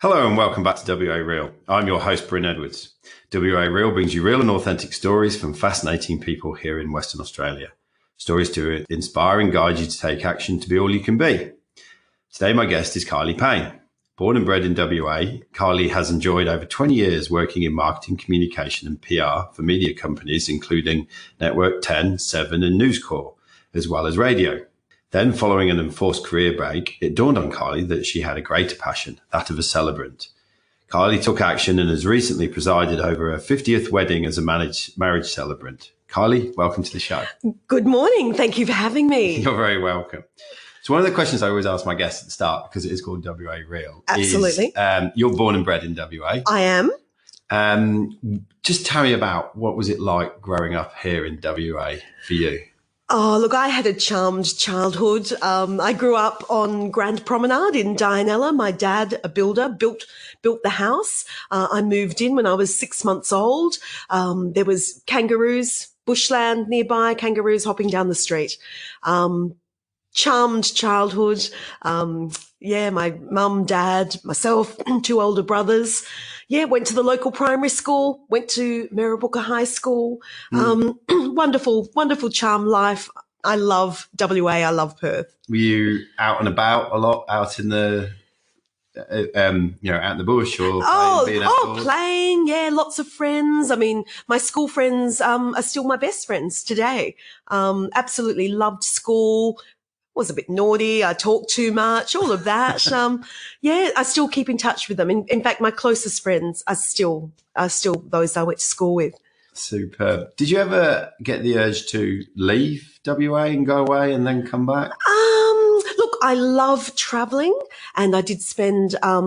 Hello and welcome back to WA Real. I'm your host, Bryn Edwards. WA Real brings you real and authentic stories from fascinating people here in Western Australia. Stories to inspire and guide you to take action to be all you can be. Today, my guest is Kylee Payne. Born and bred in WA, Kylee has enjoyed over 20 years working in marketing, communication and PR for media companies, including Network 10, 7 and News Corp, as well as radio. Then, following an enforced career break, it dawned on Kylee that she had a greater passion, that of a celebrant. Kylee took action and has recently presided over her 50th wedding as a marriage celebrant. Kylee, welcome to the show. Good morning. Thank you for having me. You're very welcome. So one of the questions I always ask my guests at the start, because it is called WA Real, Absolutely. is you're born and bred in WA. I am. Just tell me about what was it like growing up here in WA for you? Oh, look, I had a charmed childhood. I grew up on Grand Promenade in Dianella. My dad, a builder, built the house. I moved in when I was 6 months old. There was kangaroos, bushland nearby, kangaroos hopping down the street. Charmed childhood. My mum, dad, myself, two older brothers. Went to the local primary school, went to Merribooka High School. Wonderful, wonderful charm life. I love WA. I love Perth. Were you out and about a lot, out in the, out in the bush or playing? Yeah, lots of friends. I mean, my school friends are still my best friends today. Absolutely loved school. Was a bit naughty. I talked too much, all of that. I still keep in touch with them. In fact, my closest friends are still those I went to school with. Superb. Did you ever get the urge to leave WA and go away and then come back? Look, I love traveling, and I did spend, a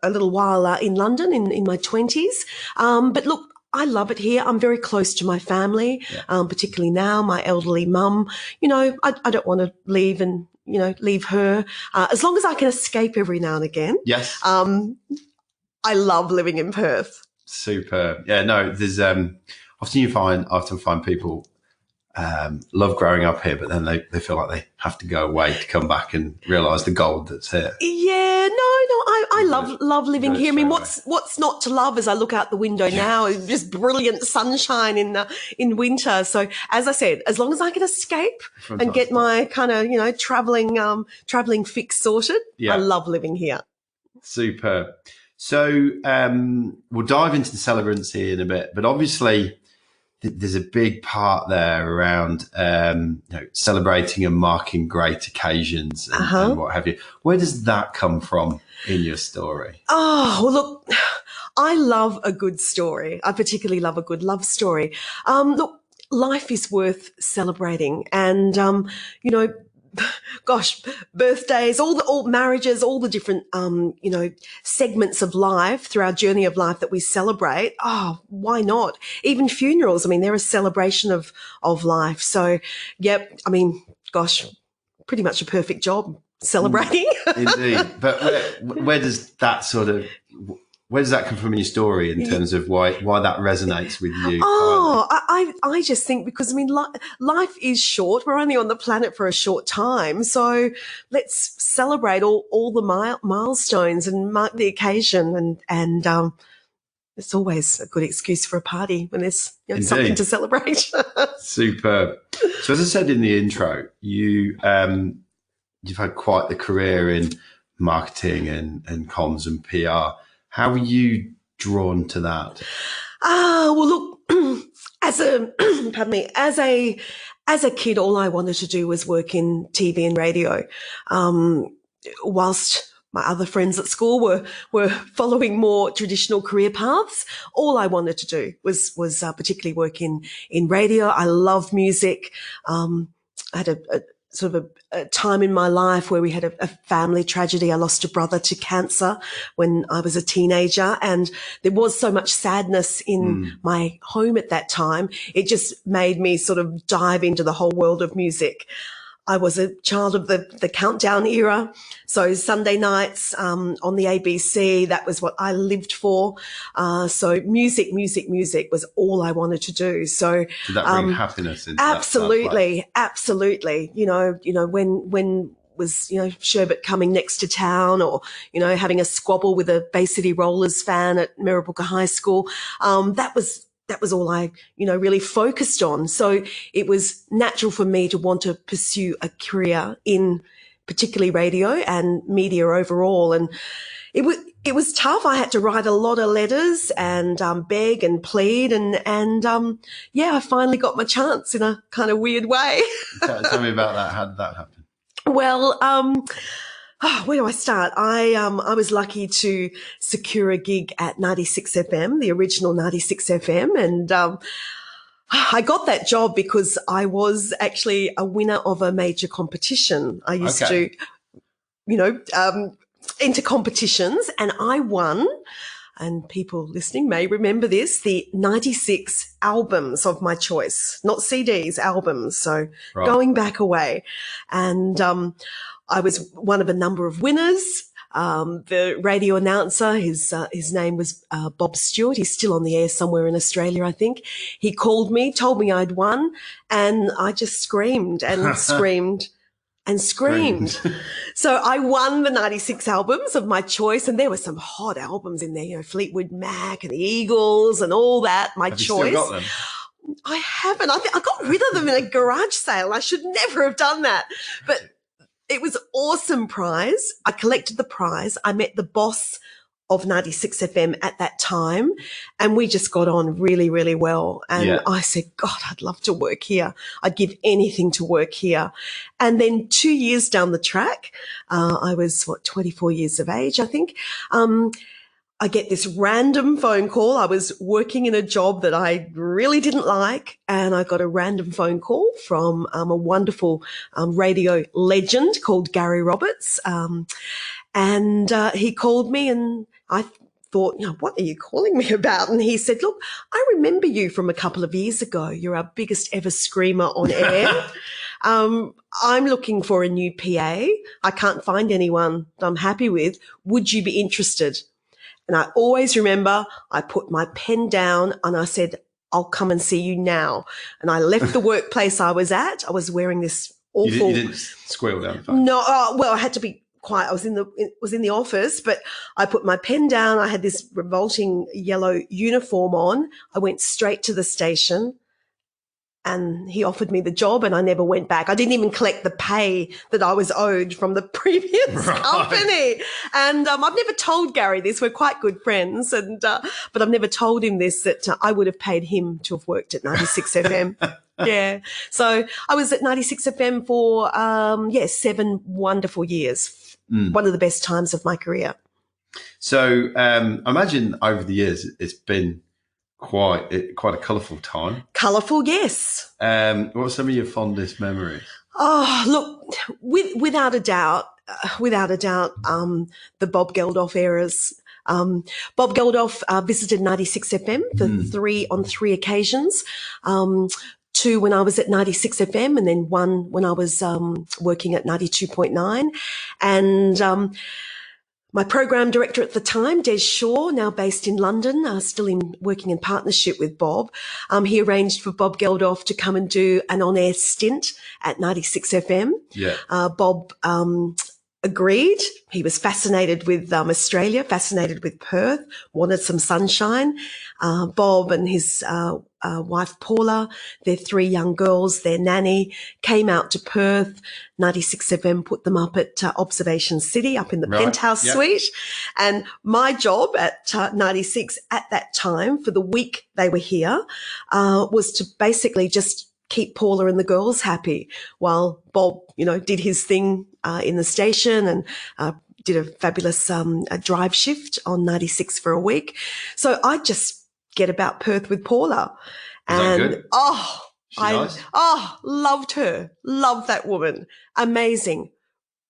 little while in London in my 20s. But look, I love it here. I'm very close to my family, particularly now, my elderly mum. I don't want to leave and, leave her. As long as I can escape every now and again. Yes. I love living in Perth. Super. Yeah, no, there's often find people love growing up here, but then they feel like they have to go away to come back and realise the gold that's here. Yeah, no, I love living here. I mean, what's not to love as I look out the window now? Just brilliant sunshine in winter. So as I said, as long as I can escape and get my kind of traveling fix sorted, I love living here. Super. So we'll dive into the celebrants here in a bit, but obviously there's a big part there around celebrating and marking great occasions and what have you. Where does that come from in your story? Oh, well, look, I love a good story. I particularly love a good love story. Look, life is worth celebrating, and gosh, birthdays, all marriages, all the different, segments of life through our journey of life that we celebrate. Oh, why not? Even funerals. I mean, they're a celebration of life. So, yep. I mean, gosh, pretty much a perfect job celebrating. Indeed. But where does that come from in your story in terms of why that resonates with you? Oh, I just think because, I mean, life is short. We're only on the planet for a short time. So let's celebrate all the milestones and mark the occasion. And it's always a good excuse for a party when there's something to celebrate. Superb. So as I said in the intro, you've had quite the career in marketing and comms and PR. How were you drawn to that? Well, look, as a kid, all I wanted to do was work in TV and radio. Whilst my other friends at school were following more traditional career paths, all I wanted to do was particularly work in radio. I love music. I had a time in my life where we had a family tragedy. I lost a brother to cancer when I was a teenager, and there was so much sadness in my home at that time. It just made me sort of dive into the whole world of music. I was a child of the countdown era. So Sunday nights on the ABC, that was what I lived for. So music was all I wanted to do. So did that bring happiness into absolutely. You know, when was, Sherbet coming next to town, or, having a squabble with a Bay City Rollers fan at Mirrabooka High School. That was all I, really focused on. So it was natural for me to want to pursue a career in particularly radio and media overall. And it was tough. I had to write a lot of letters and beg and plead, and I finally got my chance in a kind of weird way. Tell me about that. How did that happen? Well, where do I start? I was lucky to secure a gig at 96 FM, the original 96 FM, and I got that job because I was actually a winner of a major competition. I used to, enter competitions, and I won, and people listening may remember this, the 96 albums of my choice, not CDs, albums. So going back away. And I was one of a number of winners. The radio announcer, his name was Bob Stewart. He's still on the air somewhere in Australia, I think. He called me, told me I'd won, and I just screamed and screamed and screamed. So I won the 96 albums of my choice, and there were some hot albums in there, Fleetwood Mac and the Eagles and all that, my Have choice. You still got them? I haven't. I got rid of them in a garage sale. I should never have done that. But it was an awesome prize. I collected the prize. I met the boss of 96 FM at that time, and we just got on really, really well. And I said, God, I'd love to work here. I'd give anything to work here. And then 2 years down the track, I was 24 years of age, I think. I get this random phone call. I was working in a job that I really didn't like, and I got a random phone call from a wonderful radio legend called Gary Roberts. And he called me, and I thought, what are you calling me about? And he said, look, I remember you from a couple of years ago. You're our biggest ever screamer on air. I'm looking for a new PA. I can't find anyone that I'm happy with. Would you be interested? And I always remember I put my pen down and I said, I'll come and see you now. And I left the workplace I was at. I was wearing this awful. You didn't squeal down the phone? No, well, I had to be quiet. I was in the office, but I put my pen down. I had this revolting yellow uniform on. I went straight to the station, and he offered me the job, and I never went back. I didn't even collect the pay that I was owed from the previous company. And I've never told Gary this. We're quite good friends, and but I've never told him this, that I would have paid him to have worked at 96 FM. Yeah. So I was at 96 FM for 7 wonderful years. One of the best times of my career. So I imagine over the years it's been quite a colourful time. Colourful, yes. What are some of your fondest memories? Oh, look, without a doubt, the Bob Geldof eras. Bob Geldof visited 96 FM on three occasions. 2 when I was at 96 FM, and then 1 when I was working at 92.9. And my program director at the time, Des Shaw, now based in London, still working in partnership with Bob, he arranged for Bob Geldof to come and do an on-air stint at 96 FM. Yeah. Bob agreed. He was fascinated with Australia, fascinated with Perth, wanted some sunshine. Bob and his wife Paula, their 3 young girls, their nanny, came out to Perth. 96 FM put them up at Observation City, up in the penthouse suite. And my job at 96 at that time, for the week they were here, was to basically just keep Paula and the girls happy while Bob, did his thing in the station and did a fabulous a drive shift on 96 for a week. So I just get about Perth with Paula. And nice? Loved her. Loved that woman. Amazing.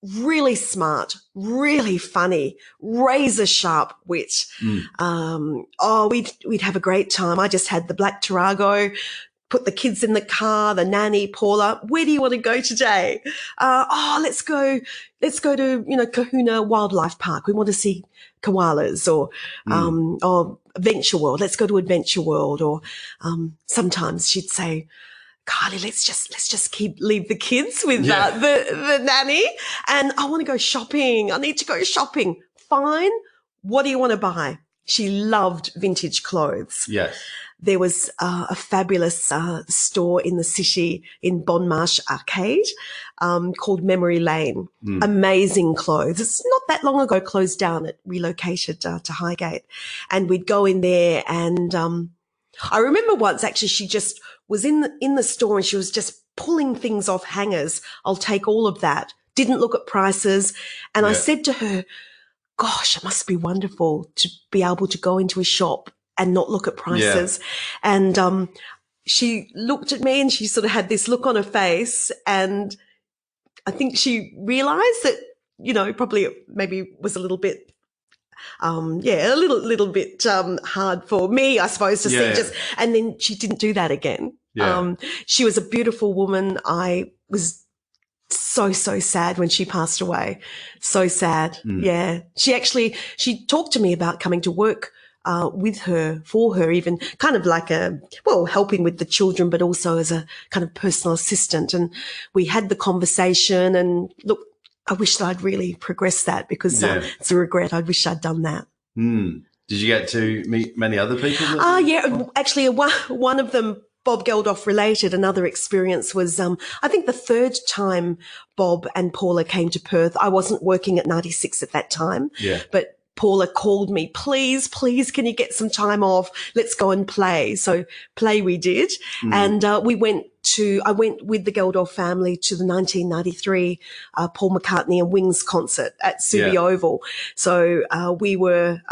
Really smart, really funny, razor sharp wit. We'd have a great time. I just had the black Tarago, put the kids in the car, the nanny, Paula, where do you want to go today? Let's go to, Kahuna Wildlife Park. We want to see koalas, or Adventure World. Let's go to Adventure World. Or sometimes she'd say, Kylee, let's just leave the kids with the nanny, and I want to go shopping. I need to go shopping. Fine. What do you want to buy? She loved vintage clothes. Yes. There was a fabulous store in the city in Bon Marche Arcade called Memory Lane. Amazing clothes. It's not that long ago closed down. It relocated to Highgate. And we'd go in there, and I remember once actually she just was in the store and she was just pulling things off hangers. I'll take all of that. Didn't look at prices. And I said to her, gosh, it must be wonderful to be able to go into a shop and not look at prices. Yeah. And she looked at me and she sort of had this look on her face, and I think she realised that, you know, probably maybe was a little bit a little bit hard for me, I suppose, to see just, and then she didn't do that again. Yeah. She was a beautiful woman. I was so sad when she passed away. So sad. Yeah. She talked to me about coming to work with her, for her, even kind of like helping with the children, but also as a kind of personal assistant. And we had the conversation, and look, I wish that I'd really progressed that, because it's a regret. I wish I'd done that. Did you get to meet many other people? Actually, one of them, Bob Geldof related, another experience was, I think the third time Bob and Paula came to Perth. I wasn't working at 96 at that time, but Paula called me, please, can you get some time off? Let's go and play. So play we did. And I went with the Geldof family to the 1993 Paul McCartney and Wings concert at Subi Oval. So we were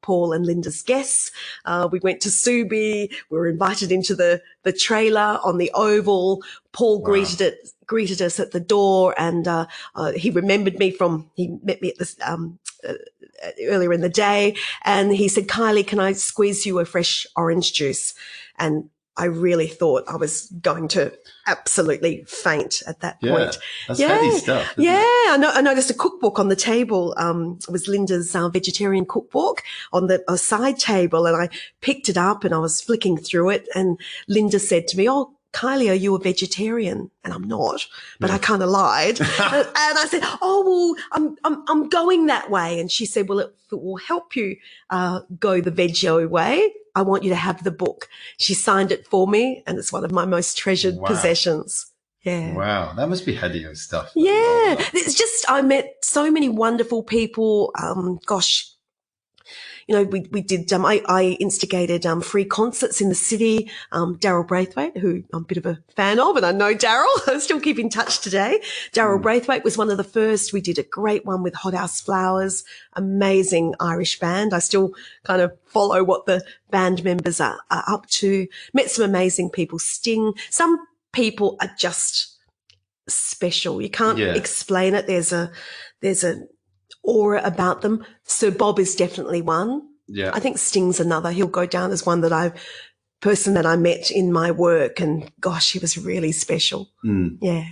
Paul and Linda's guests. We went to Subi. We were invited into the trailer on the Oval. Paul greeted us at the door, and he remembered me he met me at this earlier in the day, and he said, Kylee, can I squeeze you a fresh orange juice? And I really thought I was going to absolutely faint at that point. That's heavy stuff. I noticed a cookbook on the table. It was Linda's vegetarian cookbook on the side table, and I picked it up and I was flicking through it, and Linda said to me, "Oh, Kylee, are you a vegetarian?" And I'm not, but I kind of lied. And I said, "Oh, well, I'm going that way." And she said, "Well, if it will help you go the veggie way, I want you to have the book." She signed it for me, and it's one of my most treasured possessions. Yeah. Wow. That must be heady stuff. Yeah. It's just, I met so many wonderful people. You know, we did, I instigated, free concerts in the city. Daryl Braithwaite, who I'm a bit of a fan of, and I know Daryl, I still keep in touch today. Daryl Braithwaite was one of the first. We did a great one with Hot House Flowers, amazing Irish band. I still kind of follow what the band members are up to. Met some amazing people. Sting. Some people are just special. You can't explain it. There's a aura about them. So Bob is definitely one. Yeah. I think Sting's another. He'll go down as one person that I met in my work, and gosh, he was really special. Yeah.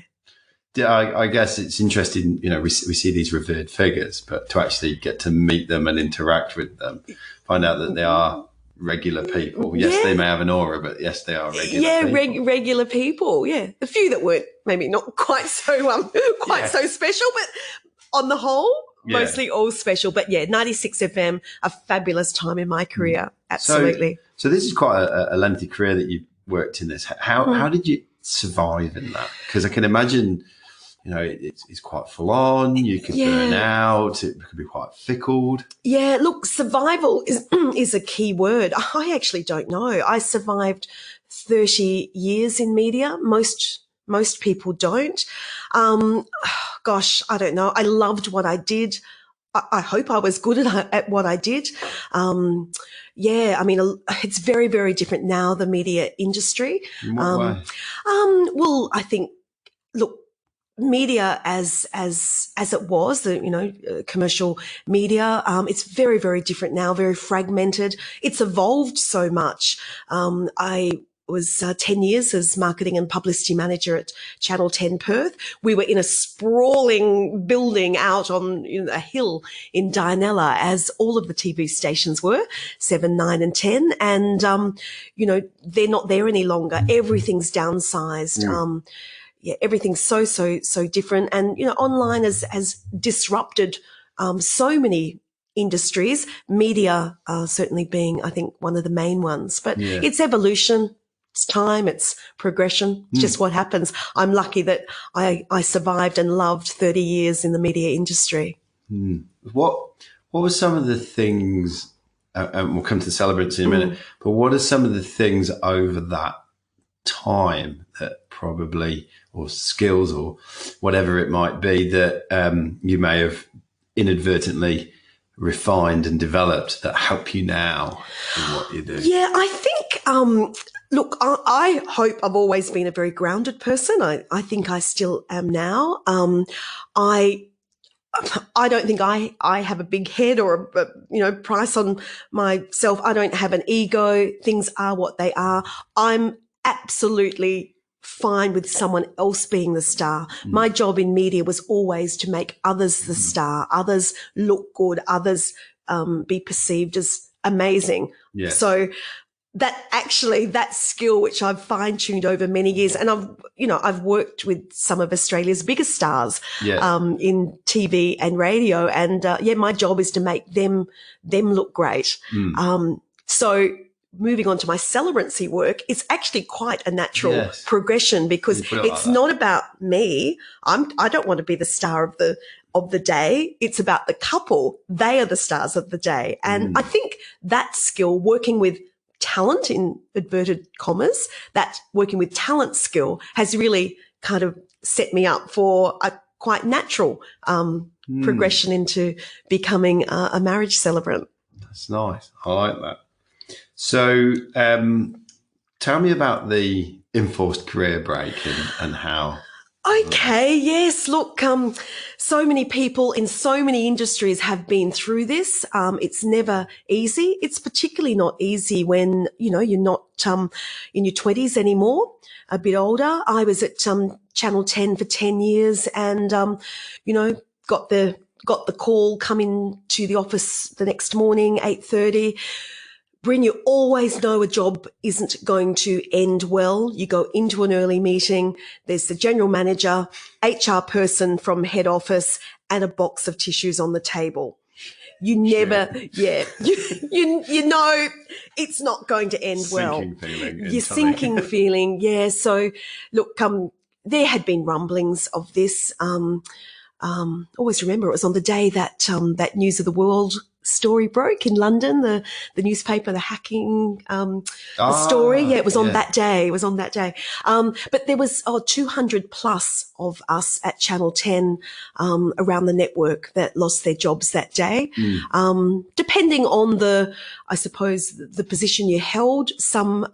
Yeah, I guess it's interesting, you know, we see these revered figures, but to actually get to meet them and interact with them, find out that they are regular people. Yes, they may have an aura, but yes, they are regular people. Regular people. Yeah. A few that weren't maybe not quite so so special, but on the whole, mostly all special. But 96 FM, a fabulous time in my career. Absolutely. So this is quite a lengthy career that you've worked in this. How did you survive in that? Because I can imagine, you know, it's quite full on. You could burn out. It could be quite fickle. Yeah, look, survival is a key word. I actually don't know. I survived 30 years in media. Most people don't. Gosh, I don't know. I loved what I did. I hope I was good at what I did. I mean, it's very, very different now, the media industry. In what way? Well, I think, look, media as it was, commercial media, it's very, very different now, very fragmented. It's evolved so much. was 10 years as marketing and publicity manager at Channel 10 Perth. We were in a sprawling building out on a hill in Dianella, as all of the TV stations were, 7, 9 and 10. And, they're not there any longer. Everything's downsized. Everything's so different. And, online has disrupted so many industries, media certainly being, I think, one of the main ones. But it's evolution. It's time, it's progression, it's just what happens. I'm lucky that I survived and loved 30 years in the media industry. What were some of the things, and we'll come to the Celebrants in a minute, but what are some of the things over that time that probably, or skills or whatever it might be, that you may have inadvertently refined and developed that help you now in what you do? Yeah, I think, look, I hope I've always been a very grounded person. I think I still am now. I don't think I have a big head or a price on myself. I don't have an ego. Things are what they are. I'm absolutely fine with someone else being the star. My job in media was always to make others the star, others look good, others be perceived as amazing. Yes. So that skill, which I've fine-tuned over many years, and I've worked with some of Australia's biggest stars in TV and radio, and my job is to make them look great. So moving on to my celebrancy work, it's actually quite a natural progression, because it's not about me. I don't want to be the star of the day. It's about the couple. They are the stars of the day. And I think that skill, working with talent in inverted commas, that working with talent skill has really kind of set me up for a quite natural progression into becoming a marriage celebrant. That's nice. I like that. So tell me about the enforced career break and how. Okay, yes. Look, so many people in so many industries have been through this. It's never easy. It's particularly not easy when, you're not in your 20s anymore, a bit older. I was at Channel 10 for 10 years and, got the call, come in to the office the next morning, 8:30. Bryn, you always know a job isn't going to end well. You go into an early meeting, there's the general manager, HR person from head office, and a box of tissues on the table. You never, you know it's not going to end well. Sinking feeling. Your sinking feeling, yeah. So, look, there had been rumblings of this. Always remember it was on the day that that News of the World story broke in London, the newspaper, the hacking story. Yeah, it was on that day. It was on that day. But there was 200 plus of us at Channel 10 around the network that lost their jobs that day. Depending on the position you held, some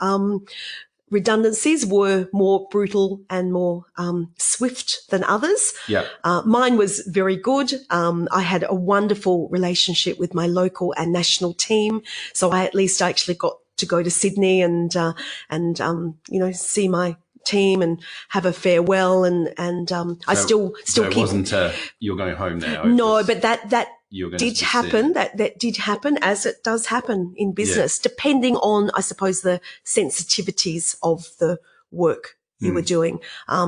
redundancies were more brutal and more swift than others. Yeah. Mine was very good. I had a wonderful relationship with my local and national team, so I actually got to go to Sydney and see my team and have a farewell. I still so it keep. Wasn't you're going home now. No, but that did happen. That did happen, as it does happen in business, depending on, I suppose, the sensitivities of the work you were doing.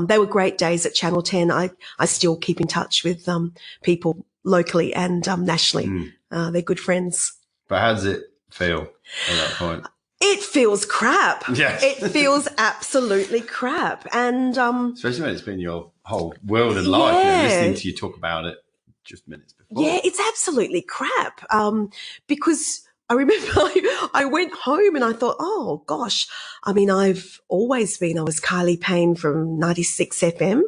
They were great days at Channel 10. I still keep in touch with people locally and nationally. They're good friends. But how does it feel at that point? It feels crap. Yes. It feels absolutely crap. And especially when it's been your whole world and life. Listening to you talk about it just minutes before. Yeah, it's absolutely crap. Because I remember I went home and I thought, oh gosh, I mean, I was Kylee Payne from 96 FM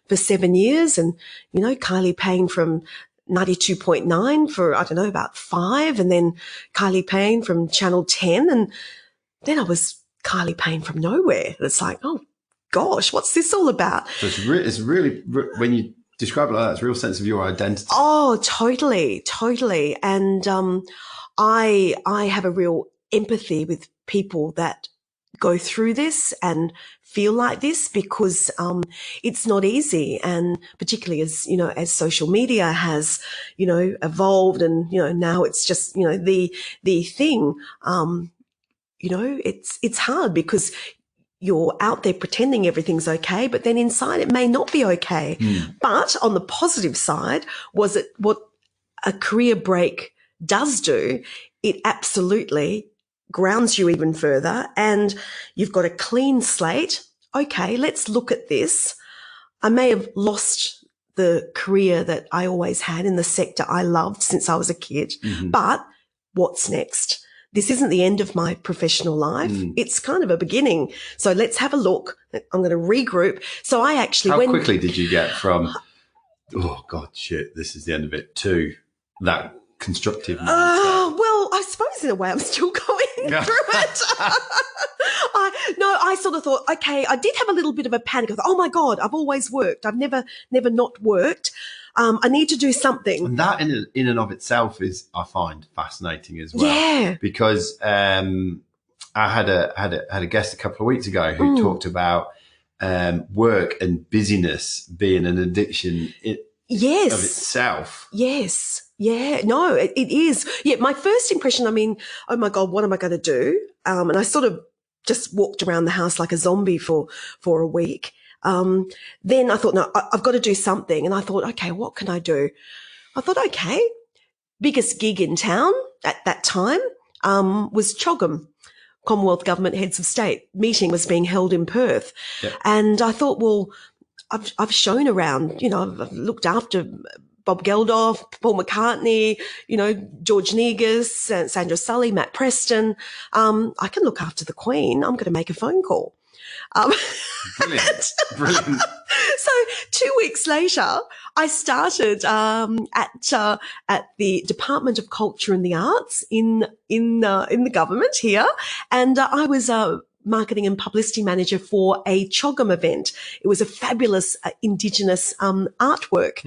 for 7 years, and, Kylee Payne from 92.9 for, about 5, and then Kylee Payne from Channel 10, and then I was Kylee Payne from nowhere. It's like, oh gosh, what's this all about? So it's really, when you describe it like that, it's a real sense of your identity. Oh, totally. And I have a real empathy with people that go through this and feel like this, because it's not easy. And particularly as, you know, as social media has, you know, evolved, and, you know, now it's just, you know, the thing, you know, it's hard because you're out there pretending everything's okay, but then inside it may not be okay. But on the positive side, was it what a career break does do? It absolutely grounds you even further, and you've got a clean slate. Okay, let's look at this. I may have lost the career that I always had in the sector I loved since I was a kid, but what's next? This isn't the end of my professional life. It's kind of a beginning. So let's have a look. I'm going to regroup. So I actually How quickly did you get from, oh God, shit, this is the end of it, to that constructive mindset? Well, I suppose in a way I'm still going through it. I sort of thought, okay, I did have a little bit of a panic. I thought, oh my God, I've always worked. I've never not worked. I need to do something. And that in and of itself is, I find, fascinating as well. Yeah. Because I had a guest a couple of weeks ago who talked about work and busyness being an addiction of itself. Yes. Yeah. No, it is. Yeah. My first impression, I mean, oh my God, what am I going to do? And I sort of just walked around the house like a zombie for a week. Then I thought, no, I've got to do something. And I thought, okay, what can I do? I thought, okay, biggest gig in town at that time, was CHOGM, Commonwealth Government Heads of State. Meeting was being held in Perth. Yep. And I thought, well, I've shown around, you know, I've looked after Bob Geldof, Paul McCartney, you know, George Negus, Sandra Sully, Matt Preston. I can look after the Queen. I'm going to make a phone call. Brilliant. So 2 weeks later, I started at the Department of Culture and the Arts in the government here, and I was marketing and publicity manager for a CHOGM event. It was a fabulous Indigenous artwork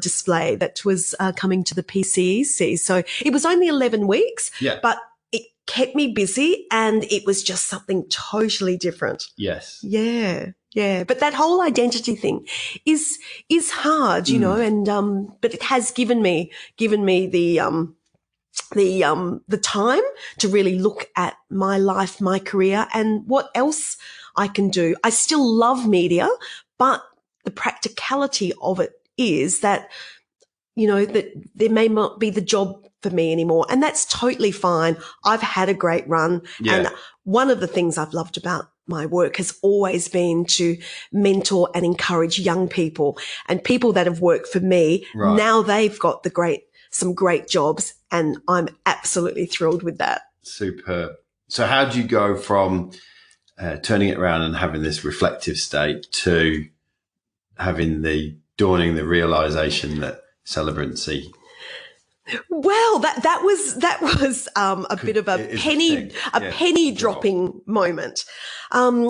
display that was coming to the PCEC. So it was only 11 weeks, but it kept me busy, and it was just something totally different. Yes. Yeah. Yeah. But that whole identity thing is hard, you know, and, but it has given me the time to really look at my life, my career, and what else I can do. I still love media, but the practicality of it is that, you know, that there may not be the job for me anymore. And that's totally fine. I've had a great run. Yeah. And one of the things I've loved about my work has always been to mentor and encourage young people, and people that have worked for me. Right. Now they've got some great jobs, and I'm absolutely thrilled with that. Superb. So how do you go from turning it around and having this reflective state to having the realization that celebrancy? Well, that was a bit of a penny dropping moment. When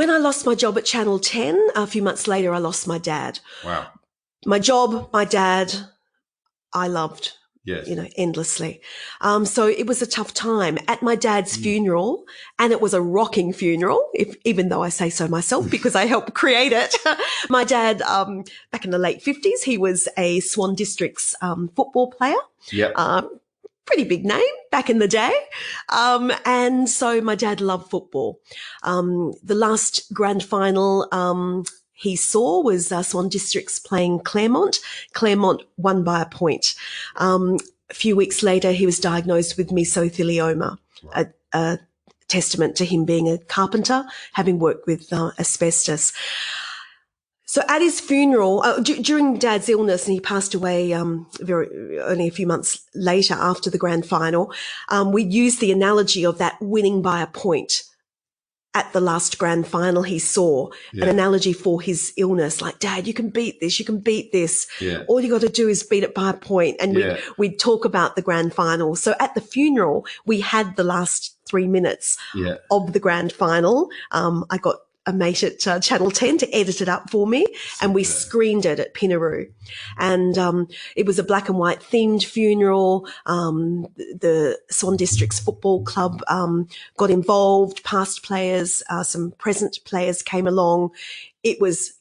I lost my job at Channel 10, a few months later, I lost my dad. Wow. My job, my dad, I loved, yes, you know, endlessly. So it was a tough time at my dad's funeral, and it was a rocking funeral, even though I say so myself because I helped create it. My dad, back in the late 50s, he was a Swan Districts football player. Yeah. Pretty big name back in the day. And so my dad loved football. The last grand final, he saw was Swan Districts playing Claremont. Claremont won by a point. A few weeks later, he was diagnosed with mesothelioma, a testament to him being a carpenter, having worked with asbestos. So at his funeral, during Dad's illness, and he passed away only a few months later after the grand final, we used the analogy of that winning by a point. At the last grand final, he saw an analogy for his illness, like, Dad, you can beat this, you can beat this. Yeah. All you got to do is beat it by a point. And we'd talk about the grand final. So at the funeral, we had the last 3 minutes of the grand final. I got a mate at Channel 10 to edit it up for me, and we screened it at Pinaroo. And it was a black and white themed funeral. The Swan Districts Football Club got involved, past players, some present players came along. It was,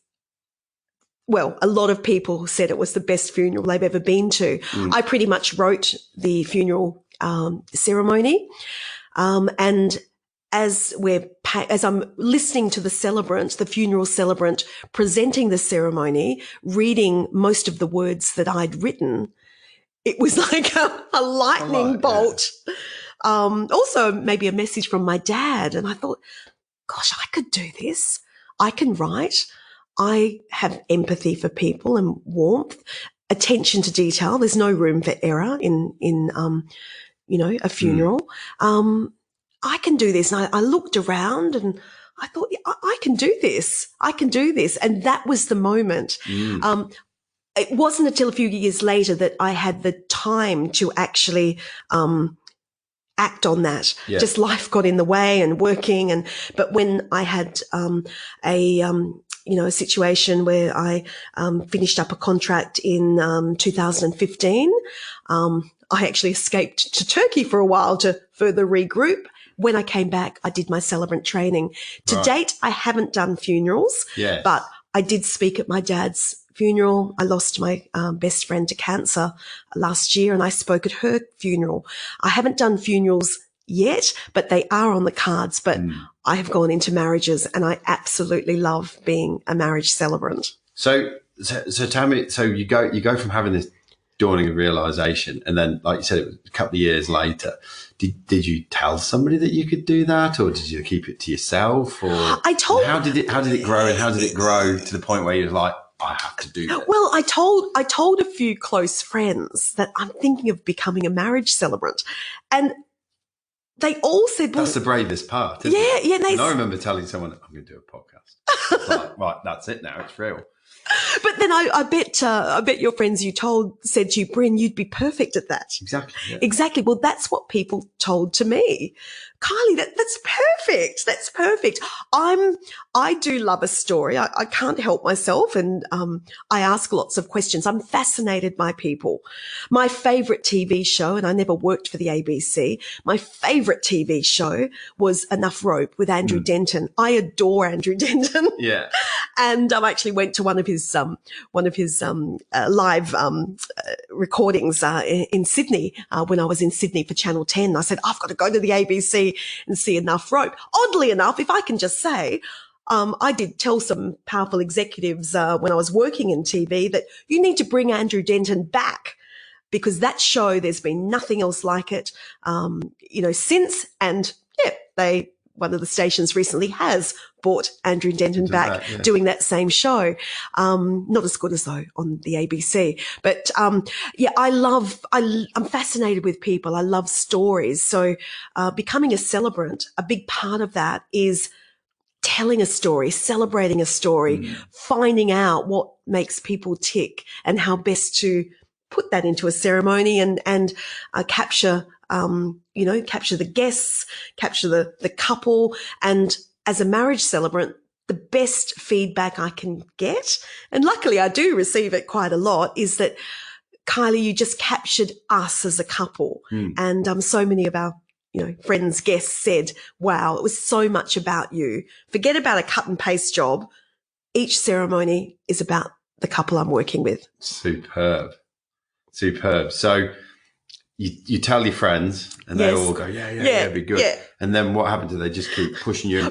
well, a lot of people said it was the best funeral they've ever been to. I pretty much wrote the funeral ceremony. And as I'm listening to the celebrant, the funeral celebrant presenting the ceremony, reading most of the words that I'd written, it was like a lightning bolt. Yeah. Also maybe a message from my dad. And I thought, gosh, I could do this. I can write. I have empathy for people and warmth, attention to detail. There's no room for error in a funeral. I can do this. And I looked around and I thought, I can do this. I can do this. And that was the moment. It wasn't until a few years later that I had the time to actually act on that. Yeah. Just life got in the way and working. But when I had a situation where I finished up a contract in 2015, I actually escaped to Turkey for a while to further regroup. When I came back, I did my Celebrant training. To date, I haven't done funerals, but I did speak at my dad's funeral. I lost my best friend to cancer last year, and I spoke at her funeral. I haven't done funerals yet, but they are on the cards. But I have gone into marriages, and I absolutely love being a marriage celebrant. So tell me, so you go from having this dawning of realization, and then, like you said, it was a couple of years later. Did you tell somebody that you could do that, or did you keep it to yourself? Or how did it grow, and how did it grow to the point where you're like, I have to do this? Well, I told a few close friends that I'm thinking of becoming a marriage celebrant, and they all said, well, that's the bravest part, isn't it? Yeah. And I remember telling someone, I'm going to do a podcast. It's like, right, that's it now. It's real. But then I bet your friends said to you, Bryn, you'd be perfect at that. Exactly. Yeah. Exactly. Well, that's what people told to me. Kylee, that's perfect. That's perfect. I do love a story. I can't help myself. And, I ask lots of questions. I'm fascinated by people. My favorite TV show, and I never worked for the ABC. My favorite TV show was Enough Rope with Andrew Denton. I adore Andrew Denton. Yeah. And I actually went to one of his live, recordings, in Sydney, when I was in Sydney for Channel 10. I said, I've got to go to the ABC and see Enough Rope. Oddly enough, if I can just say, I did tell some powerful executives when I was working in TV that you need to bring Andrew Denton back, because that show, there's been nothing else like it, since. And one of the stations recently has brought Andrew Denton back, doing that same show. Not as good as though on the ABC, but, I'm fascinated with people. I love stories. So, becoming a celebrant, a big part of that is telling a story, celebrating a story, finding out what makes people tick and how best to put that into a ceremony and capture the guests, capture the couple. And as a marriage celebrant, the best feedback I can get, and luckily I do receive it quite a lot, is that, Kylee, you just captured us as a couple. And so many of our friends, guests said, wow, it was so much about you. Forget about a cut and paste job. Each ceremony is about the couple I'm working with. Superb. So you tell your friends and they all go, yeah, it'd be good. Yeah. And then what happened? Do they just keep pushing you and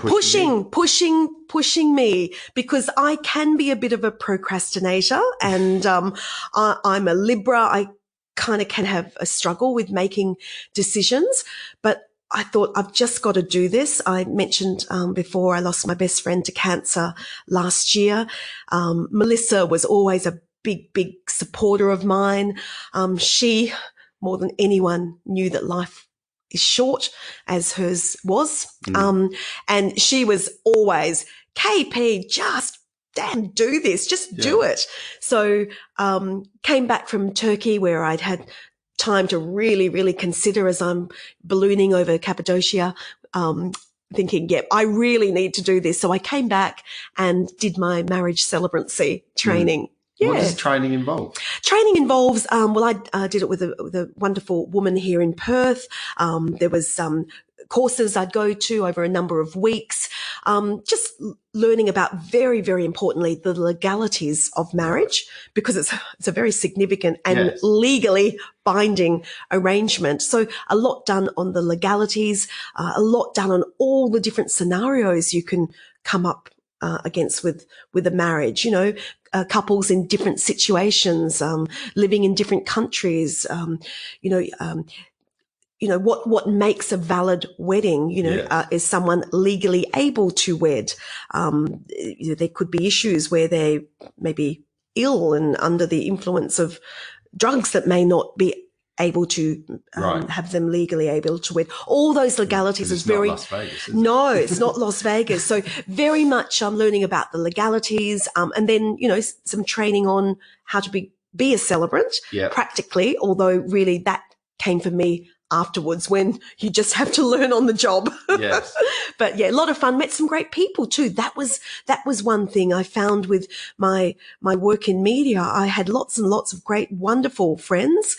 pushing me? Because I can be a bit of a procrastinator, and I'm a Libra. I kind of can have a struggle with making decisions, but I thought, I've just got to do this. I mentioned before, I lost my best friend to cancer last year. Melissa was always a big supporter of mine. She, more than anyone, knew that life is short, as hers was. And she was always, KP, just damn, do this, just do it. So, came back from Turkey, where I'd had time to really, really consider as I'm ballooning over Cappadocia, thinking, yep, I really need to do this. So I came back and did my marriage celebrancy training. Yeah. What does training involve? Training involves, I did it with a wonderful woman here in Perth. There was courses I'd go to over a number of weeks, just learning about very, very importantly, the legalities of marriage, because it's a very significant and legally binding arrangement. So a lot done on the legalities, a lot done on all the different scenarios you can come up against with a marriage, couples in different situations, living in different countries, what makes a valid wedding, is someone legally able to wed? There could be issues where they may be ill and under the influence of drugs that may not be able to have them legally able to wed. All those legalities is very... Not Las Vegas, is it? No, it's not Las Vegas. So very much I'm learning about the legalities, and then, some training on how to be a celebrant practically, although really that came for me afterwards when you just have to learn on the job. Yes. But yeah, a lot of fun. Met some great people too. That was one thing I found with my work in media. I had lots and lots of great, wonderful friends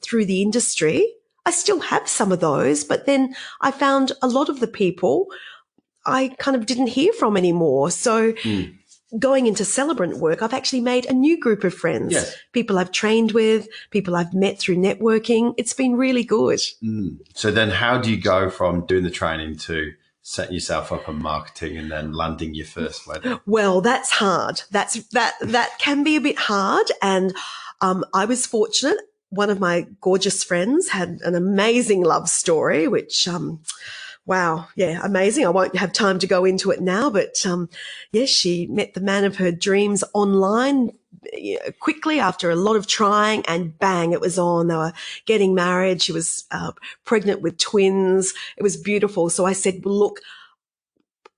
through the industry. I still have some of those, but then I found a lot of the people I kind of didn't hear from anymore. So going into Celebrant work, I've actually made a new group of friends, people I've trained with, people I've met through networking. It's been really good. So then how do you go from doing the training to setting yourself up on marketing and then landing your first wedding? Well, that's hard. That can be a bit hard. And I was fortunate. One of my gorgeous friends had an amazing love story, which wow. Yeah. Amazing. I won't have time to go into it now, but, she met the man of her dreams online quickly after a lot of trying, and bang, it was on. They were getting married. She was pregnant with twins. It was beautiful. So I said, well, look,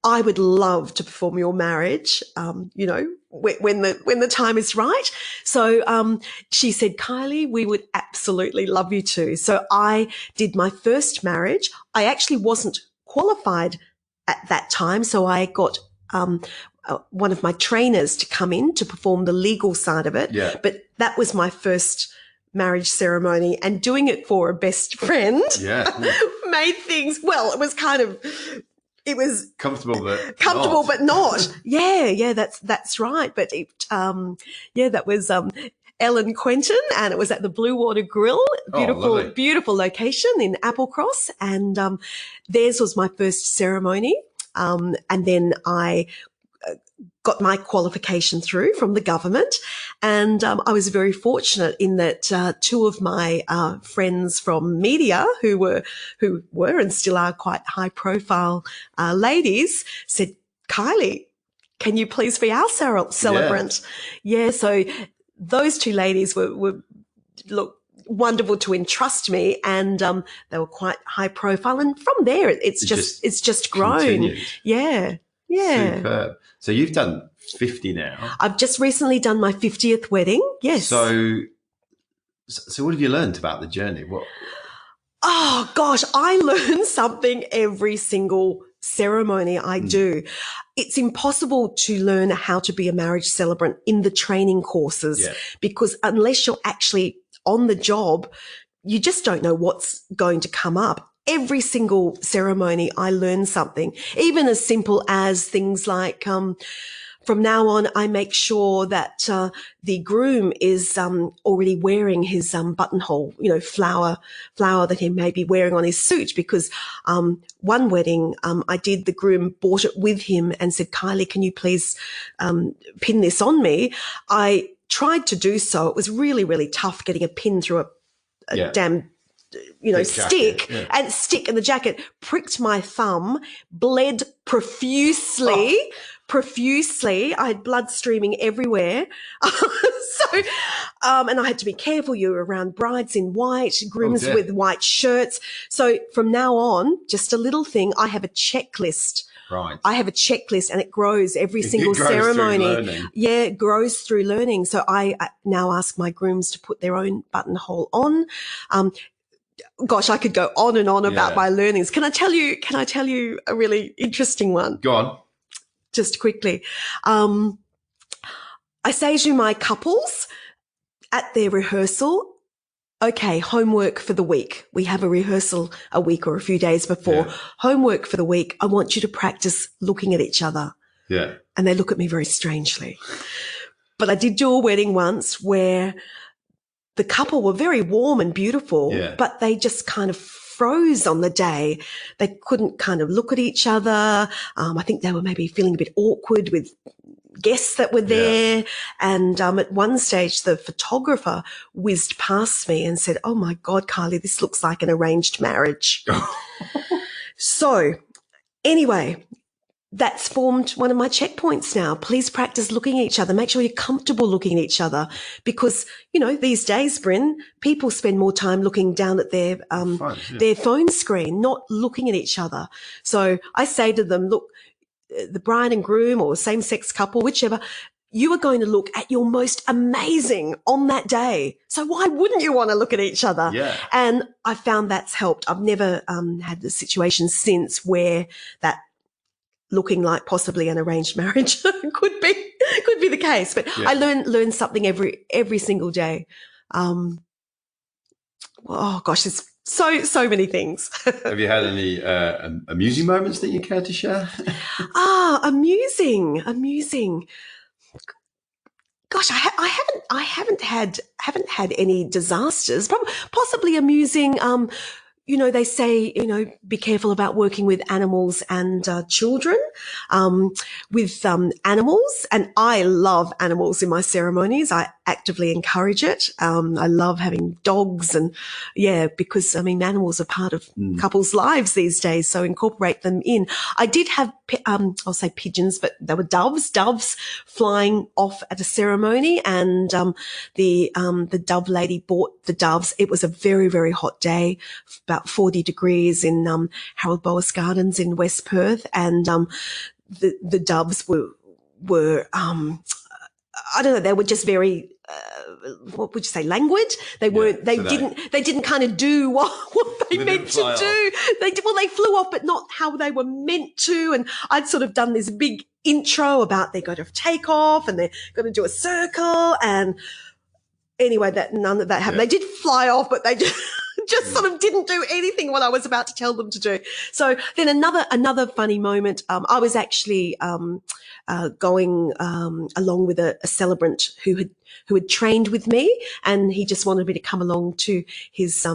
I would love to perform your marriage, when the time is right. So, she said, Kylee, we would absolutely love you to. So I did my first marriage. I actually wasn't qualified at that time. So I got, one of my trainers to come in to perform the legal side of it. Yeah. But that was my first marriage ceremony, and doing it for a best friend made things, well, it was comfortable, but not. Yeah, that's right. But that was Ellen Quentin, and it was at the Blue Water Grill. Beautiful location in Applecross, and theirs was my first ceremony. And then I got my qualification through from the government, and I was very fortunate in that two of my friends from media who were and still are quite high profile ladies said, Kylee, can you please be our celebrant? Yeah, so those two ladies were wonderful to entrust me, and they were quite high profile, and from there it's just grown. Continued. Yeah. Superb. So you've done 50 now. I've just recently done my 50th wedding. Yes. So what have you learned about the journey? What? Oh gosh, I learn something every single ceremony I do. It's impossible to learn how to be a marriage celebrant in the training courses, because unless you're actually on the job, you just don't know what's going to come up. Every single ceremony, I learn something, even as simple as things like, from now on, I make sure that the groom is already wearing his buttonhole, flower that he may be wearing on his suit, because one wedding I did, the groom bought it with him and said, Kylee, can you please pin this on me? I tried to do so. It was really, really tough getting a pin through a damn stick and the jacket pricked my thumb, bled profusely. I had blood streaming everywhere. And I had to be careful. You were around brides in white, grooms with white shirts. So from now on, just a little thing, I have a checklist. Right. I have a checklist, and it grows every single ceremony. Yeah, it grows through learning. So I now ask my grooms to put their own buttonhole on. gosh, I could go on and on about Yeah. my learnings. Can I tell you a really interesting one? Go on. Just quickly. I say to my couples at their rehearsal, okay, homework for the week. We have a rehearsal a week or a few days before. Yeah. Homework for the week. I want you to practice looking at each other. Yeah. And they look at me very strangely. But I did do a wedding once where the couple were very warm and beautiful, Yeah. but they just kind of froze on the day. They couldn't kind of look at each other. I think they were maybe feeling a bit awkward with guests that were there. Yeah. And at one stage, the photographer whizzed past me and said, "Oh my God, Kylee, this looks like an arranged marriage." So anyway, that's formed one of my checkpoints now. Please practice looking at each other. Make sure you're comfortable looking at each other because, these days, Bryn, people spend more time looking down at their phone screen, not looking at each other. So I say to them, look, the bride and groom or same-sex couple, whichever, you are going to look at your most amazing on that day. So why wouldn't you want to look at each other? Yeah. And I found that's helped. I've never had the situation since where that looking like possibly an arranged marriage could be the case. But Yeah. I learn something every single day. Oh gosh, there's so many things. Have you had any amusing moments that you care to share? Amusing. Gosh, I haven't had any disasters. Possibly amusing. They say, be careful about working with animals and children. With animals, and I love animals in my ceremonies. I actively encourage it. I love having dogs and, because, animals are part of couples' lives these days, so incorporate them in. I did have, I'll say pigeons, but they were doves flying off at a ceremony, and the dove lady bought the doves. It was a very, very hot day, about 40 degrees in Harold Boas Gardens in West Perth, and the doves were I don't know, they were just very what would you say, languid? They weren't. They didn't kind of do what they meant to do. They flew off, but not how they were meant to. And I'd sort of done this big intro about they're going to take off and they're going to do a circle. And anyway, none of that happened. They did fly off, but they just sort of didn't do anything what I was about to tell them to do. So then another funny moment. I was actually going along with a celebrant who had trained with me, and he just wanted me to come along to his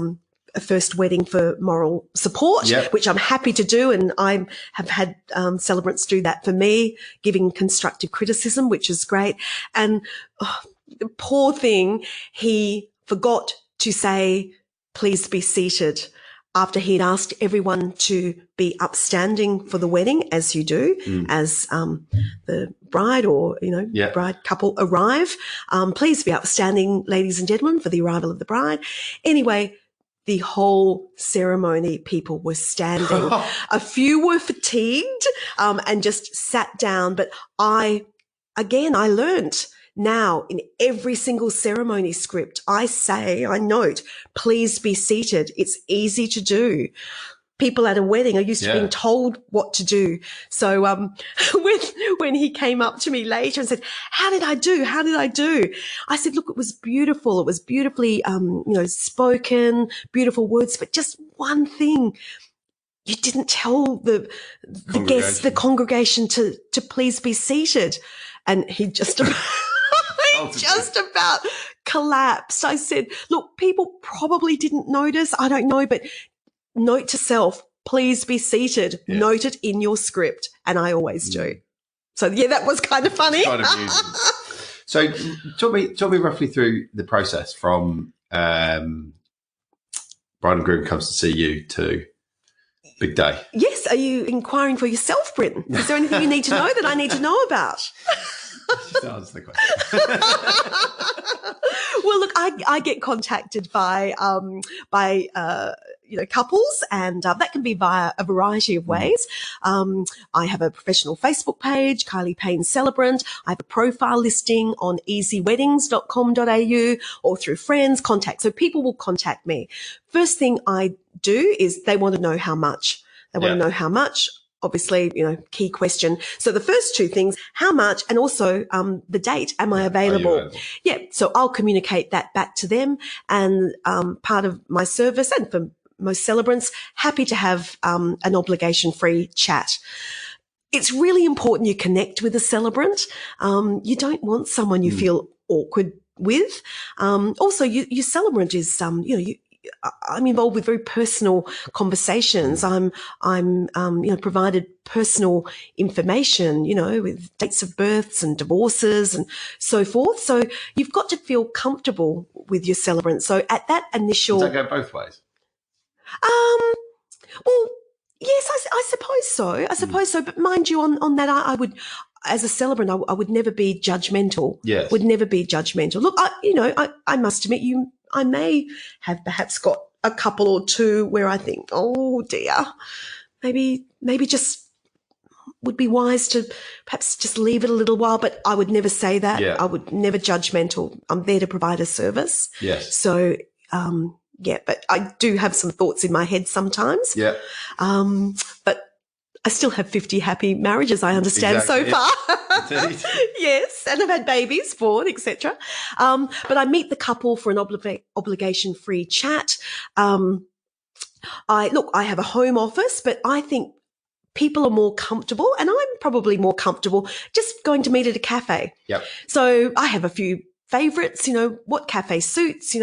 first wedding for moral support, which I'm happy to do, and I have had celebrants do that for me, giving constructive criticism, which is great. And the poor thing, he forgot to say, "Please be seated," after he'd asked everyone to be upstanding for the wedding, as you do, as the bride or, bride couple arrive. Please be upstanding, ladies and gentlemen, for the arrival of the bride. Anyway, the whole ceremony, people were standing. A few were fatigued and just sat down. But I learnt. Now, in every single ceremony script, I note, please be seated. It's easy to do. People at a wedding are used to being told what to do. So when he came up to me later and said, how did I do? I said, look, it was beautiful. It was beautifully spoken, beautiful words, but just one thing. You didn't tell the guests, the congregation to please be seated. And he just about collapsed. I said, look, people probably didn't notice. I don't know, but note to self, please be seated. Yeah. Note it in your script. And I always do. So, that was kind of funny. Kind of amusing. So talk me roughly through the process from bride and groom comes to see you to big day. Yes. Are you inquiring for yourself, Bryn? Is there anything you need to know that I need to know about? Just answer the question. Well, look, I get contacted by couples, and that can be via a variety of ways. I have a professional Facebook page, Kylee Payne Celebrant. I have a profile listing on easyweddings.com.au or through friends, contact. So people will contact me. First thing I do is they want to know how much. They want to know how much. Obviously, key question. So the first two things, how much, and also the date. Am I available? Yeah. So I'll communicate that back to them, and part of my service, and for most celebrants, happy to have an obligation-free chat. It's really important you connect with a celebrant. You don't want someone you feel awkward with. Also, your celebrant is, I'm involved with very personal conversations. I'm provided personal information, with dates of births and divorces and so forth. So you've got to feel comfortable with your celebrant. So at that initial, does that go both ways? Well, yes, I suppose so. I suppose so. But mind you, on that, I would, as a celebrant, I would never be judgmental. Yes. Would never be judgmental. Look, I must admit, I may have perhaps got a couple or two where I think, oh dear, maybe just would be wise to perhaps just leave it a little while, but I would never say that. Yeah. I would never judgmental. I'm there to provide a service. Yes. So, but I do have some thoughts in my head sometimes. Yeah. But I still have 50 happy marriages, I understand, so far. Indeed. Yes, and I've had babies born, etc. But I meet the couple for an obligation-free chat. I have a home office, but I think people are more comfortable, and I'm probably more comfortable just going to meet at a cafe. Yep. So I have a few favorites, what cafe suits,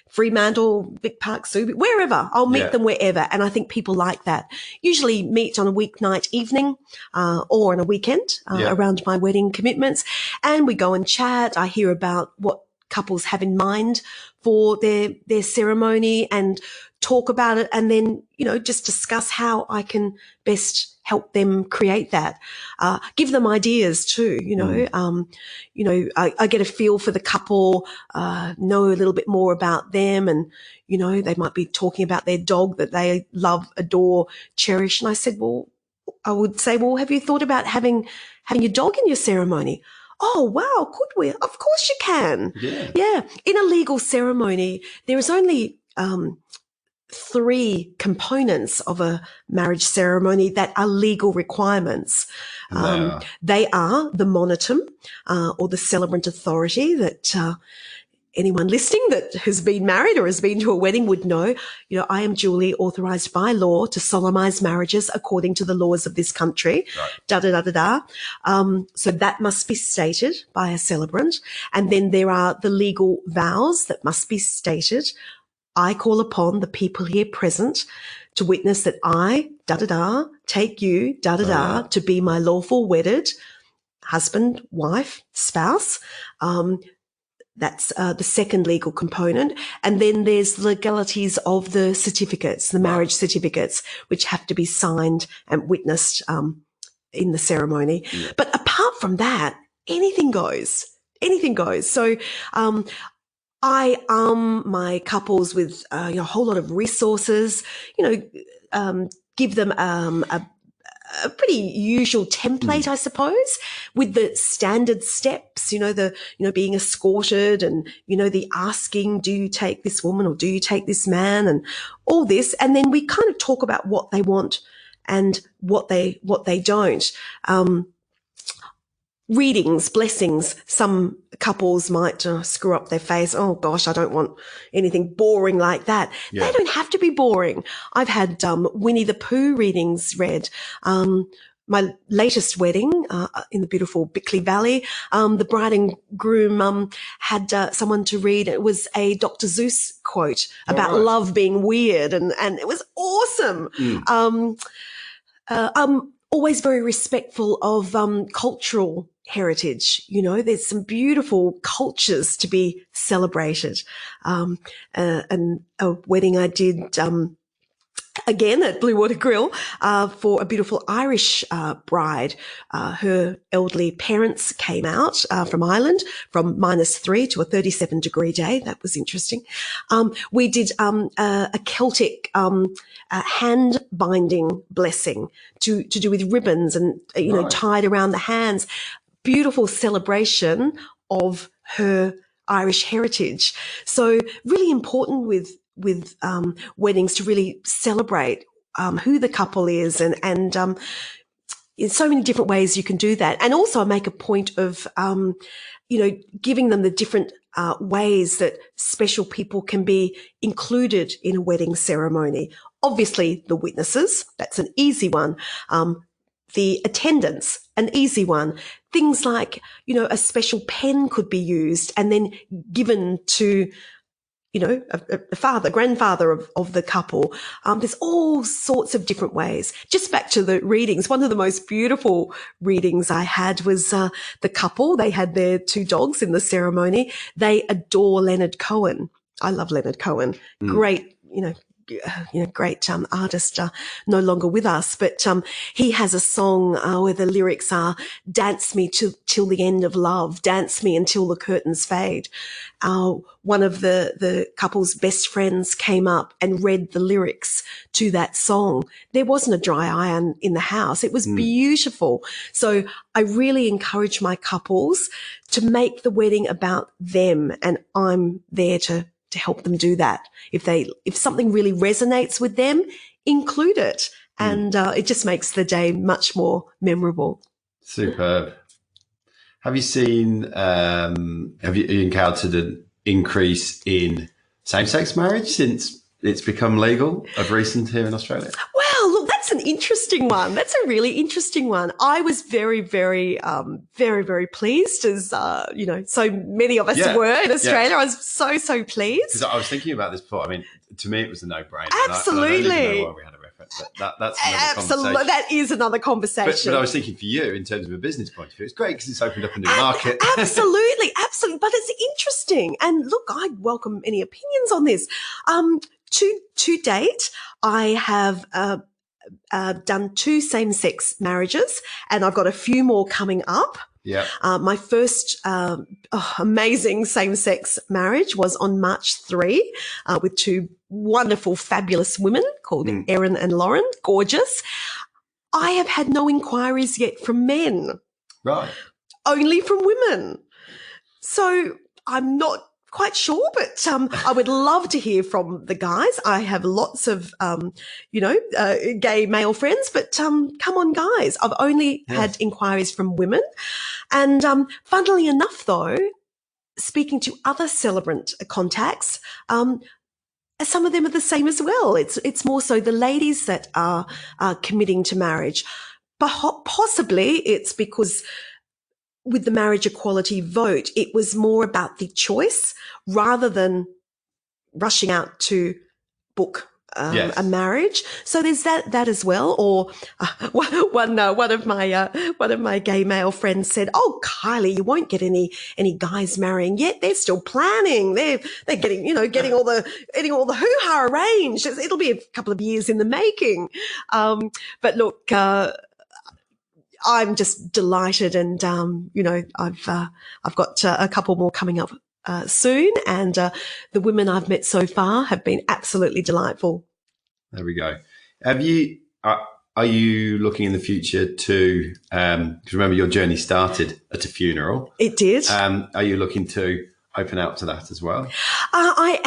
Fremantle, Vic Park, Subi, wherever. I'll meet them wherever. And I think people like that. Usually meet on a weeknight evening, or on a weekend, around my wedding commitments. And we go and chat. I hear about what couples have in mind for their ceremony and talk about it. And then, just discuss how I can best help them create that. Give them ideas too, I get a feel for the couple, know a little bit more about them, and, they might be talking about their dog that they love, adore, cherish. And I would say, have you thought about having your dog in your ceremony? Oh, wow, could we? Of course you can. Yeah. In a legal ceremony, there is only, 3 components of a marriage ceremony that are legal requirements. They are the monotum, or the celebrant authority that anyone listening that has been married or has been to a wedding would know. I am duly authorised by law to solemnise marriages according to the laws of this country. Right. So that must be stated by a celebrant. And then there are the legal vows that must be stated. I call upon the people here present to witness that I, take you, to be my lawful wedded husband, wife, spouse. That's the second legal component. And then there's the legalities of the certificates, the marriage certificates, which have to be signed and witnessed in the ceremony. Yeah. But apart from that, anything goes. So I arm my couples with a whole lot of resources, give them a pretty usual template, I suppose, with the standard steps, being escorted and, the asking, do you take this woman or do you take this man, and all this. And then we kind of talk about what they want and what they don't. Readings, blessings. Some couples might screw up their face. Oh gosh, I don't want anything boring like that. Yeah. They don't have to be boring. I've had Winnie the Pooh readings read. My latest wedding in the beautiful Bickley Valley, the bride and groom had someone to read. It was a Dr. Seuss quote about love being weird, and it was awesome. I'm always very respectful of cultural heritage. There's some beautiful cultures to be celebrated. And a wedding I did again at Blue Water Grill, for a beautiful Irish bride. Her elderly parents came out from Ireland from -3 to a 37-degree day. That was interesting. We did a Celtic hand binding blessing to do with ribbons and tied around the hands. Beautiful celebration of her Irish heritage. So really important with weddings to really celebrate who the couple is, and in so many different ways you can do that. And also I make a point of giving them the different ways that special people can be included in a wedding ceremony. Obviously the witnesses, that's an easy one. The attendants, an easy one. Things like, a special pen could be used and then given to a grandfather of the couple. There's all sorts of different ways. Just back to the readings. One of the most beautiful readings I had was the couple. They had their 2 dogs in the ceremony. They adore Leonard Cohen. I love Leonard Cohen. Great, great artist, no longer with us, but he has a song where the lyrics are, "Dance me till the end of love, dance me until the curtains fade." One of the couple's best friends came up and read the lyrics to that song. There wasn't a dry iron in the house. It was beautiful. So I really encourage my couples to make the wedding about them, and I'm there to help them do that. If something really resonates with them, include it. And it just makes the day much more memorable. Superb. Have you encountered an increase in same-sex marriage since it's become legal of recent here in Australia? Well, look, that's an interesting one. That's a really interesting one. I was very, very, very, very pleased, as so many of us were in Australia. Yeah. I was so pleased. Because I was thinking about this before. I mean, to me, it was a no-brainer. Absolutely. And I don't even know why we had a reference. But that's another conversation. That is another conversation. But I was thinking for you, in terms of a business point of view, it's great because it's opened up a new market. Absolutely. But it's interesting. And look, I welcome any opinions on this. To date, I have done 2 same-sex marriages, and I've got a few more coming up. Yeah. My first amazing same-sex marriage was on March 3 with 2 wonderful, fabulous women called Erin and Lauren. Gorgeous. I have had no inquiries yet from men. Right. Only from women. So I'm not quite sure, but I would love to hear from the guys. I have lots of, gay male friends, but come on, guys. I've only had inquiries from women. And funnily enough, though, speaking to other celebrant contacts, some of them are the same as well. It's more so the ladies that are committing to marriage. But possibly it's because with the marriage equality vote, it was more about the choice rather than rushing out to book a marriage. So there's that as well. Or one of my gay male friends said, "Oh, Kylee, you won't get any guys marrying yet. They're still planning. They're getting all the hoo-ha arranged. It'll be a couple of years in the making." But look. I'm just delighted, and I've got a couple more coming up soon, and the women I've met so far have been absolutely delightful. There we go. Are you looking in the future to? Because remember, your journey started at a funeral. It did. Are you looking to open out to that as well? I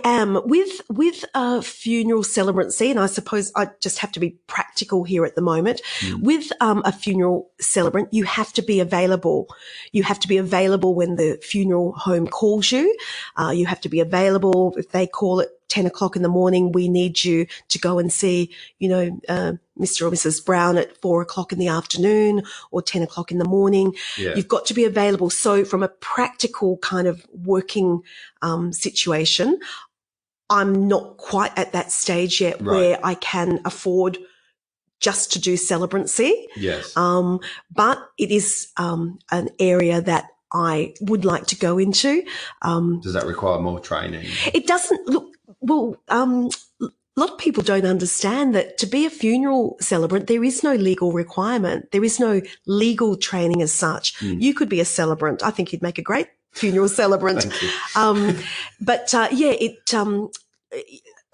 am with a funeral celebrancy, and I suppose I just have to be practical here at the moment. With a funeral celebrant, you have to be available. You have to be available when the funeral home calls you. You have to be available if they call at 10 o'clock in the morning. We need you to go and see, Mr. or Mrs. Brown at 4 o'clock in the afternoon or 10 o'clock in the morning. Yeah. You've got to be available. So from a practical kind of working situation, I'm not quite at that stage yet where I can afford just to do celebrancy. Yes. But it is an area that I would like to go into. Does that require more training? It doesn't look. Well, a lot of people don't understand that to be a funeral celebrant, there is no legal requirement. There is no legal training as such. You could be a celebrant. I think you'd make a great funeral celebrant.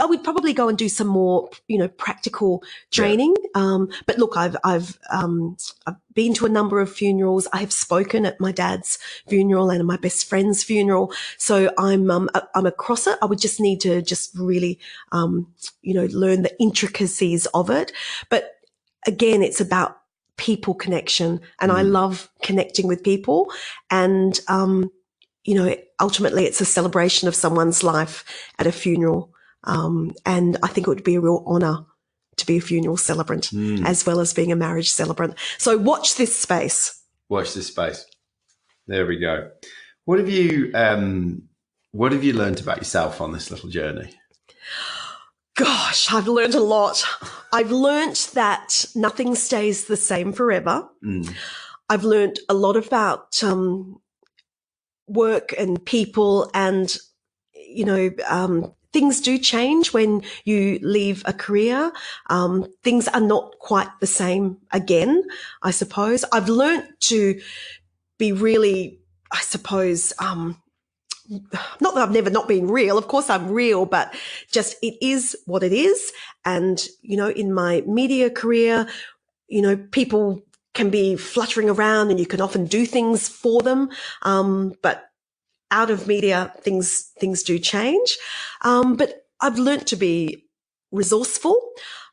I would probably go and do some more, practical training. But look, I've been to a number of funerals. I have spoken at my dad's funeral and my best friend's funeral. So I'm across it. I would just need to just really, learn the intricacies of it. But again, it's about people connection, and I love connecting with people. And, ultimately it's a celebration of someone's life at a funeral. And I think it would be a real honour to be a funeral celebrant as well as being a marriage celebrant. So watch this space. Watch this space. There we go. What have you learned about yourself on this little journey? Gosh, I've learned a lot. I've learned that nothing stays the same forever. I've learned a lot about work and people, and things do change when you leave a career. Things are not quite the same again, I suppose. I've learnt to be really, I suppose, not that I've never not been real. Of course I'm real, but just it is what it is. And, in my media career, people can be fluttering around and you can often do things for them. But out of media, things do change. But I've learnt to be resourceful.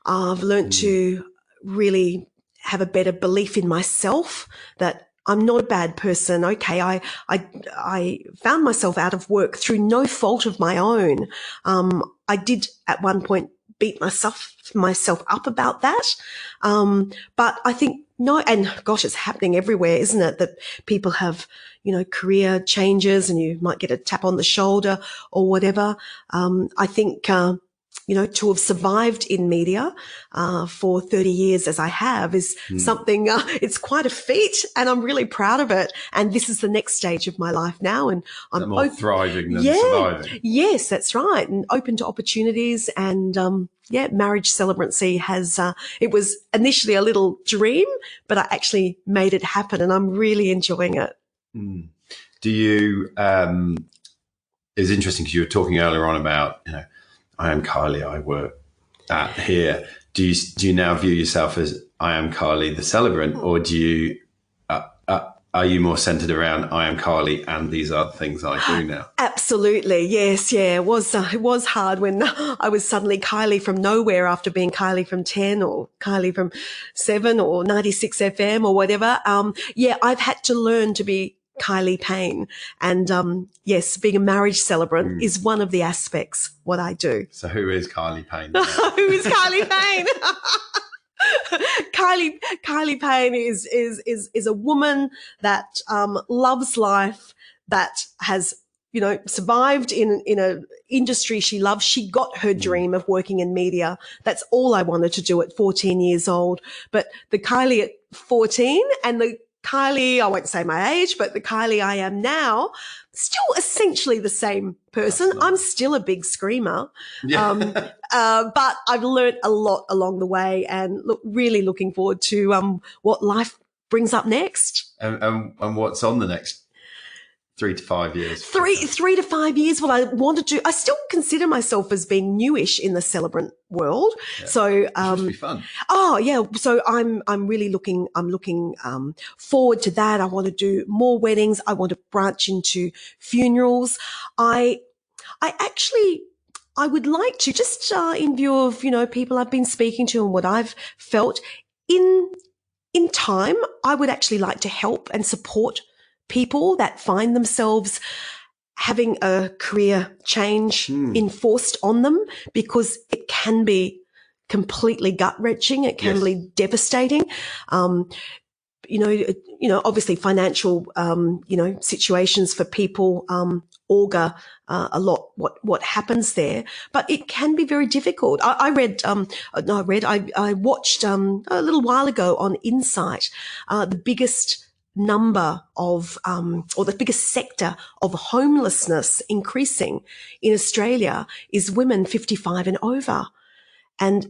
I've learnt to really have a better belief in myself, that I'm not a bad person. Okay, I found myself out of work through no fault of my own. I did at one point beat myself up about that. But I think no, and gosh, it's happening everywhere, isn't it? That people have, career changes and you might get a tap on the shoulder or whatever. I think, to have survived in media for 30 years as I have is something, it's quite a feat, and I'm really proud of it. And this is the next stage of my life now. And I'm more thriving than surviving. Yes, that's right. And open to opportunities. And marriage celebrancy has, it was initially a little dream, but I actually made it happen, and I'm really enjoying it. Do you, it's interesting because you were talking earlier on about, I am Kylee, I work at here. Do you now view yourself as I am Kylee the celebrant, or do you are you more centered around I am Kylee and these are the things I do now? Absolutely, yes, yeah. It was hard when I was suddenly Kylee from nowhere after being Kylee from 10 or Kylee from 7 or 96 FM or whatever. I've had to learn to be Kylee Payne, and yes, being a marriage celebrant is one of the aspects what I do. So who is Kylee Payne? Who is Kylee Payne? Kylee Payne is a woman that loves life, that has survived in a industry she loves. She got her dream of working in media. That's all I wanted to do at 14 years old. But the Kylee at 14 and the Kylee, I won't say my age, but the Kylee I am now, still essentially the same person. Absolutely. I'm still a big screamer. Yeah. But I've learned a lot along the way, and really looking forward to what life brings up next. And what's on the next 3 to 5 years? 3 to 5 years. What I want to do, I still consider myself as being newish in the celebrant world. Yeah. So, it should be fun. Oh yeah. So I'm really looking forward to that. I want to do more weddings. I want to branch into funerals. I would like to just, in view of, people I've been speaking to and what I've felt in time, I would actually like to help and support people that find themselves having a career change enforced on them, because it can be completely gut-wrenching. It can be devastating. Obviously financial, situations for people, augur a lot what happens there, but it can be very difficult. I watched a little while ago on Insight, the biggest number of, or the biggest sector of homelessness increasing in Australia is women 55 and over. And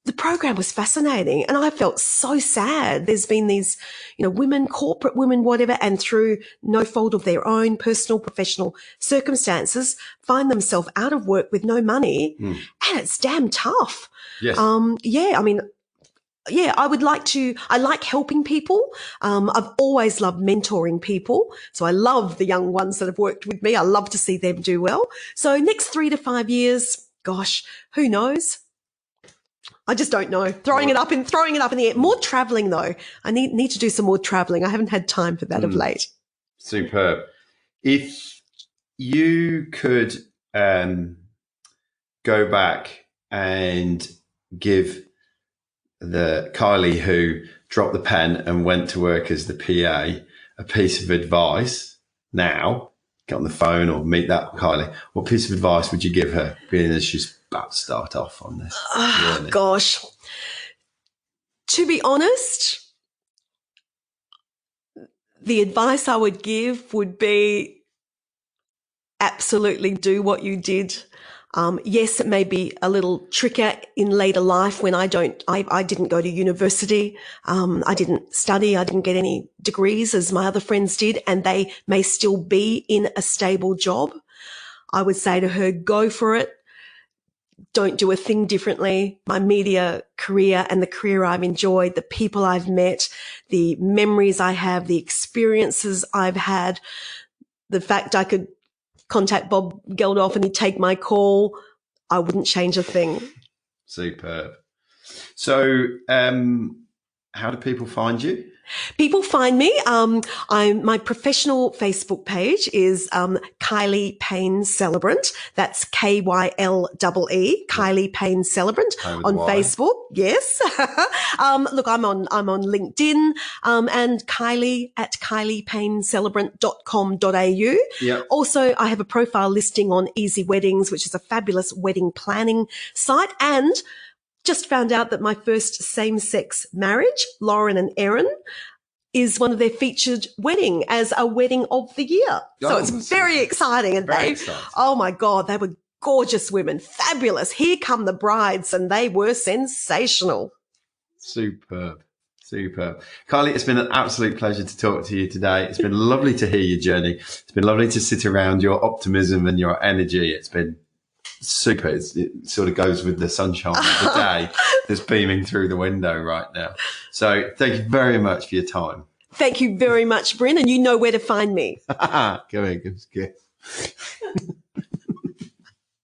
the program was fascinating, and I felt so sad. There's been these, women, corporate women, whatever, and through no fault of their own, personal, professional circumstances, find themselves out of work with no money, and it's damn tough. Yes. I like helping people. I've always loved mentoring people. So I love the young ones that have worked with me. I love to see them do well. So next 3 to 5 years, gosh, who knows? I just don't know. Throwing it up in the air. More traveling though. I need to do some more traveling. I haven't had time for that of late. Superb. If you could go back and give the Kylee who dropped the pen and went to work as the PA a piece of advice now, get on the phone or meet that Kylee, what piece of advice would you give her, being as she's about to start off on this journey? Gosh. To be honest, the advice I would give would be absolutely do what you did. Yes, it may be a little trickier in later life when I didn't go to university. I didn't study. I didn't get any degrees as my other friends did, and they may still be in a stable job. I would say to her, go for it. Don't do a thing differently. My media career and the career I've enjoyed, the people I've met, the memories I have, the experiences I've had, the fact I could contact Bob Geldof and he'd take my call, I wouldn't change a thing. Superb. So how do people find you? People find me. My professional Facebook page is Kylee Payne Celebrant. That's KYLEE, Kylee Payne Celebrant on Facebook. Yes. Look, I'm on LinkedIn and Kylee at KyliePayneCelebrant.com.au. Yep. Also, I have a profile listing on Easy Weddings, which is a fabulous wedding planning site, and just found out that my first same-sex marriage, Lauren and Erin, is one of their featured wedding as a wedding of the year. So it's very exciting. And oh my God, they were gorgeous women, fabulous. Here come the brides, and they were sensational. Superb. Kylee, it's been an absolute pleasure to talk to you today. It's been lovely to hear your journey. It's been lovely to sit around your optimism and your energy. It's been super. It sort of goes with the sunshine of the day that's beaming through the window right now. So thank you very much for your time. Thank you very much, Bryn, and you know where to find me. Go ahead, give us a kiss.